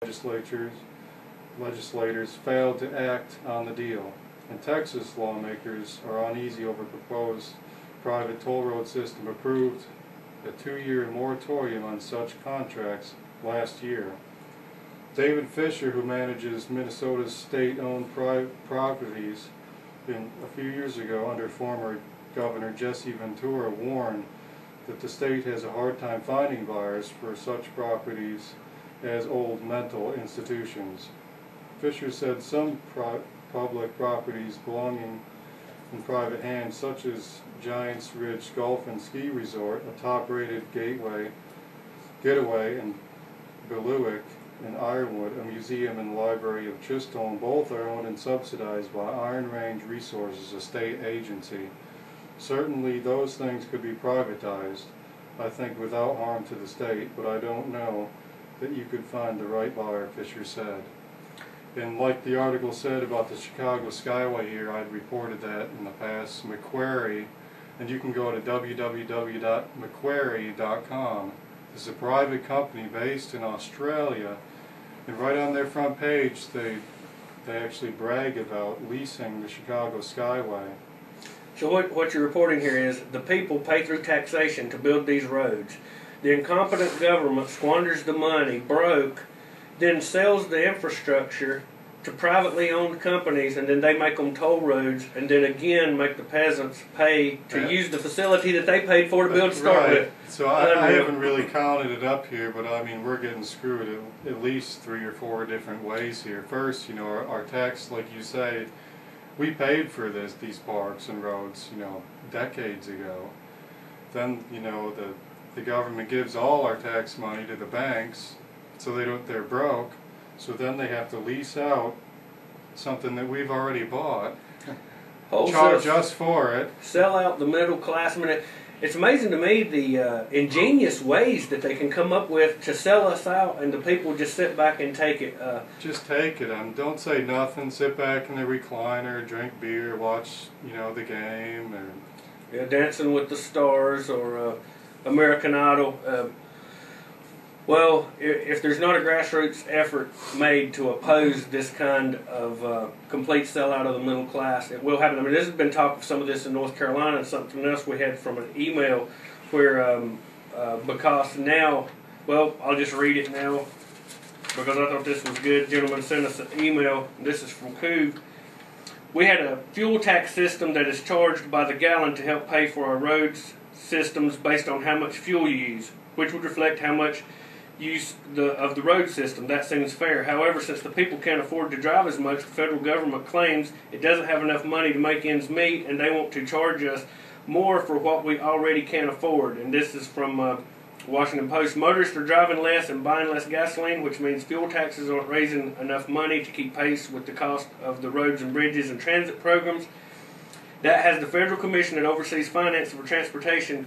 legislators failed to act on the deal, and Texas lawmakers are uneasy over proposed private toll road system approved a 2-year moratorium on such contracts last year. David Fisher, who manages Minnesota's state-owned properties, a few years ago under former Governor Jesse Ventura, warned that the state has a hard time finding buyers for such properties as old mental institutions. Fisher said some public properties belonging in private hands, such as Giants Ridge Golf and Ski Resort, a top-rated getaway in Beluick and Ironwood, a museum and library of Tristone, both are owned and subsidized by Iron Range Resources, a state agency. Certainly those things could be privatized, I think, without harm to the state, but I don't know that you could find the right buyer, Fisher said. And like the article said about the Chicago Skyway here, I'd reported that in the past, Macquarie, and you can go to www.macquarie.com. It's a private company based in Australia, and right on their front page they actually brag about leasing the Chicago Skyway. So what you're reporting here is the people pay through taxation to build these roads. The incompetent government squanders the money, broke, then sells the infrastructure to privately owned companies, and then they make them toll roads, and then again make the peasants pay to use the facility that they paid for to build to start with. So I haven't really counted it up here, but I mean, we're getting screwed at least 3 or 4 different ways here. First, you know, our tax, like you say, we paid for these parks and roads, you know, decades ago. Then, you know, the government gives all our tax money to the banks, so they're broke. So then they have to lease out something that we've already bought, charge us for it. Sell out the middle class. I mean, it's amazing to me the ingenious ways that they can come up with to sell us out, and the people just sit back and take it. Just take it. Don't say nothing. Sit back in the recliner, drink beer, watch, you know, the game, or Dancing with the Stars or American Idol. Well, if there's not a grassroots effort made to oppose this kind of complete sellout of the middle class, it will happen. I mean, this has been talk of some of this in North Carolina, and something else we had from an email where, because now, well, I'll just read it now because I thought this was good. A gentleman sent us an email. This is from Coov. We had a fuel tax system that is charged by the gallon to help pay for our roads systems based on how much fuel you use, which would reflect how much use of the road system. That seems fair. However, since the people can't afford to drive as much, the federal government claims it doesn't have enough money to make ends meet, and they want to charge us more for what we already can't afford. And this is from Washington Post. Motorists are driving less and buying less gasoline, which means fuel taxes aren't raising enough money to keep pace with the cost of the roads and bridges and transit programs. That has the Federal Commission that oversees finance for transportation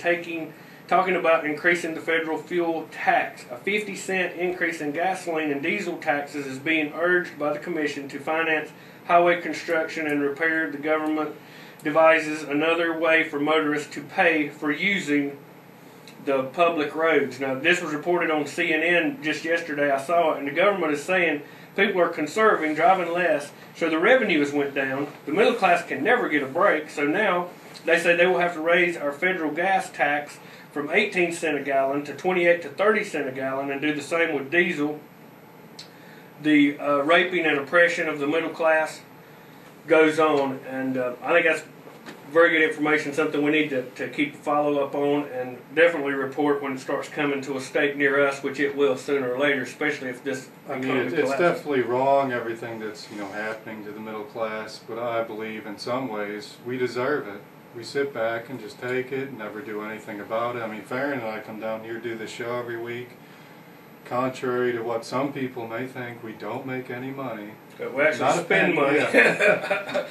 talking about increasing the federal fuel tax. A 50-cent increase in gasoline and diesel taxes is being urged by the Commission to finance highway construction and repair. The government devises another way for motorists to pay for using the public roads. Now, this was reported on CNN just yesterday. I saw it, and the government is saying people are conserving, driving less, so the revenues went down. The middle class can never get a break, so now they say they will have to raise our federal gas tax from 18 cents a gallon to 28 to 30 cents a gallon, and do the same with diesel. The raping and oppression of the middle class goes on, and I think that's very good information, something we need to keep follow up on, and definitely report when it starts coming to a state near us, which it will sooner or later, especially if this it's definitely wrong, everything that's, you know, happening to the middle class, but I believe in some ways we deserve it. We sit back and just take it and never do anything about it. I mean, Farron and I come down here, do the show every week. Contrary to what some people may think, we don't make any money. We actually spend money. Yeah.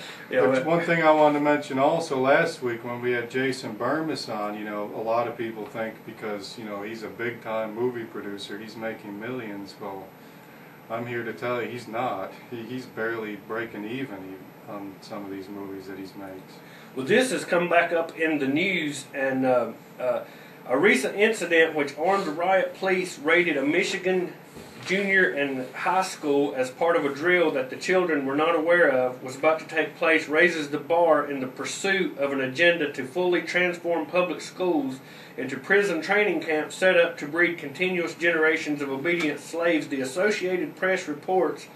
One thing I wanted to mention also, last week when we had Jason Burmis on, you know, a lot of people think because, you know, he's a big-time movie producer, he's making millions. Well, I'm here to tell you he's not. He's barely breaking even on some of these movies that he's made. Well, this has come back up in the news, and a recent incident which armed riot police raided a Michigan junior and high school as part of a drill that the children were not aware of was about to take place raises the bar in the pursuit of an agenda to fully transform public schools into prison training camps set up to breed continuous generations of obedient slaves. The Associated Press reports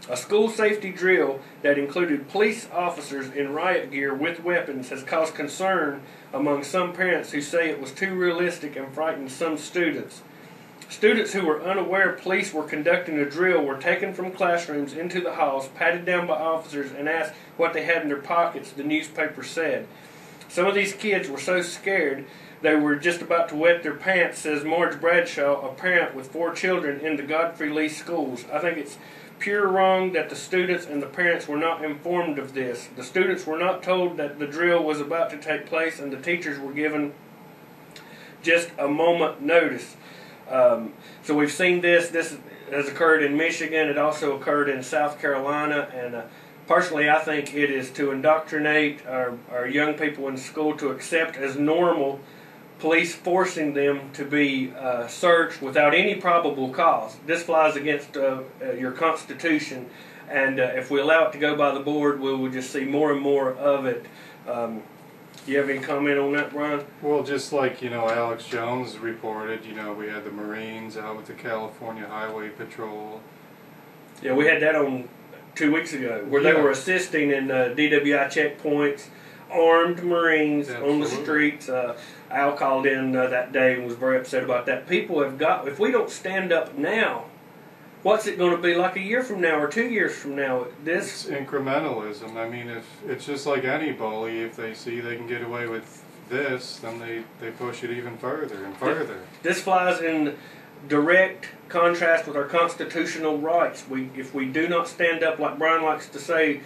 a school safety drill that included police officers in riot gear with weapons has caused concern among some parents who say it was too realistic and frightened some students. Students who were unaware police were conducting a drill were taken from classrooms into the halls, patted down by officers, and asked what they had in their pockets, the newspaper said. Some of these kids were so scared they were just about to wet their pants, says Marge Bradshaw, a parent with 4 children in the Godfrey Lee schools. I think it's pure wrong that the students and the parents were not informed of this. The students were not told that the drill was about to take place, and the teachers were given just a moment notice. So we've seen this. This has occurred in Michigan. It also occurred in South Carolina. And personally, I think it is to indoctrinate our young people in school to accept as normal police forcing them to be searched without any probable cause. This flies against your Constitution, and if we allow it to go by the board, we will just see more and more of it. Do you have any comment on that, Brian? Well, just like, Alex Jones reported, we had the Marines out with the California Highway Patrol. Yeah, we had that on 2 weeks ago, where they were assisting in DWI checkpoints, armed Marines on the streets. Al called in that day and was very upset about that. People have got, if we don't stand up now, what's it going to be like a year from now or 2 years from now? It's incrementalism. I mean, if it's just like any bully, if they see they can get away with this, then they push it even further and further. This flies in direct contrast with our constitutional rights. If we do not stand up, like Brian likes to say,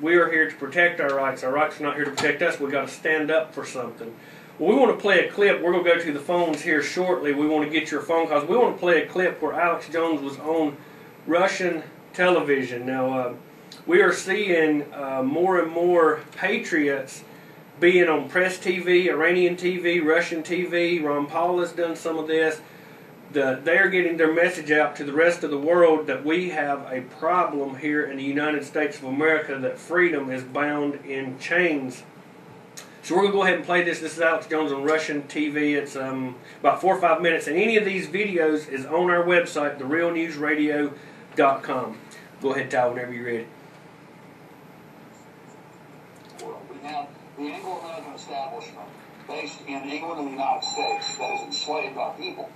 we are here to protect our rights. Our rights are not here to protect us. We've got to stand up for something. Well, we want to play a clip. We're going to go to the phones here shortly. We want to get your phone calls. We want to play a clip where Alex Jones was on Russian television. Now, we are seeing more and more patriots being on press TV, Iranian TV, Russian TV. Ron Paul has done some of this. They are getting their message out to the rest of the world that we have a problem here in the United States of America, that freedom is bound in chains. So we're going to go ahead and play this. This is Alex Jones on Russian TV. It's about 4 or 5 minutes, and any of these videos is on our website, therealnewsradio.com. Go ahead, Ty, whenever you're ready. We have the Anglo-American establishment based in England and the United States that has enslaved our people.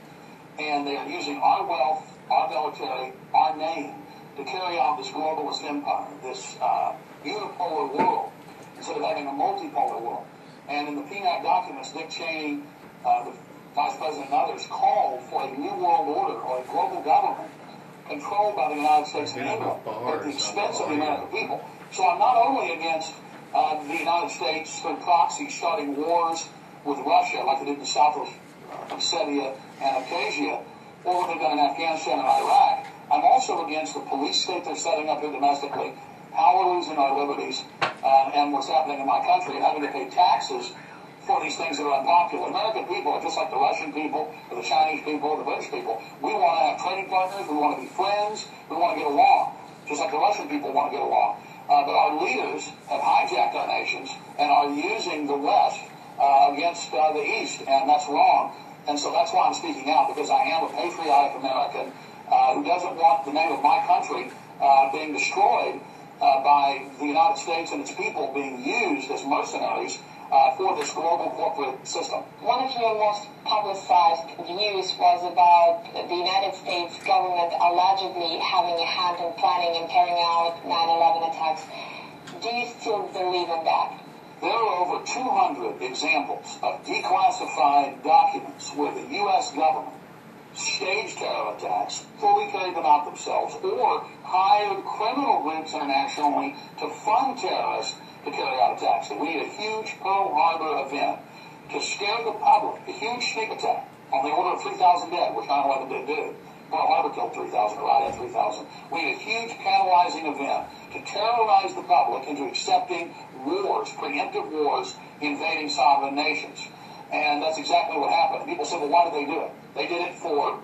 And they are using our wealth, our military, our name to carry out this globalist empire, this unipolar world, instead of having a multipolar world. And in the PNAC documents, Dick Cheney, the Vice President and others, called for a new world order or a global government controlled by the United States and England at the expense of the American people. So I'm not only against the United States through proxy starting wars with Russia like they did in the south of Ossetia and Abkhazia, or what they've done in Afghanistan and Iraq. I'm also against the police state they're setting up here domestically, how we're losing our liberties, and what's happening in my country, and having to pay taxes for these things that are unpopular. American people are just like the Russian people, or the Chinese people, or the British people. We want to have trading partners, we want to be friends, we want to get along, just like the Russian people want to get along. But our leaders have hijacked our nations and are using the West against the East, and that's wrong. And so that's why I'm speaking out, because I am a patriotic American who doesn't want the name of my country being destroyed by the United States and its people being used as mercenaries for this global corporate system. One of your most publicized views was about the United States government allegedly having a hand in planning and carrying out 9/11 attacks. Do you still believe in that? There are over 200 examples of declassified documents where the U.S. government staged terror attacks, fully carried them out themselves, or hired criminal groups internationally to fund terrorists to carry out attacks. And we need a huge Pearl Harbor event to scare the public, a huge sneak attack on the order of 3,000 dead, which 9/11 did do. Pearl Harbor killed 3,000, or right at 3,000. We need a huge catalyzing event to terrorize the public into accepting wars, preemptive wars, invading sovereign nations. And that's exactly what happened. People say, well, why did they do it? They did it for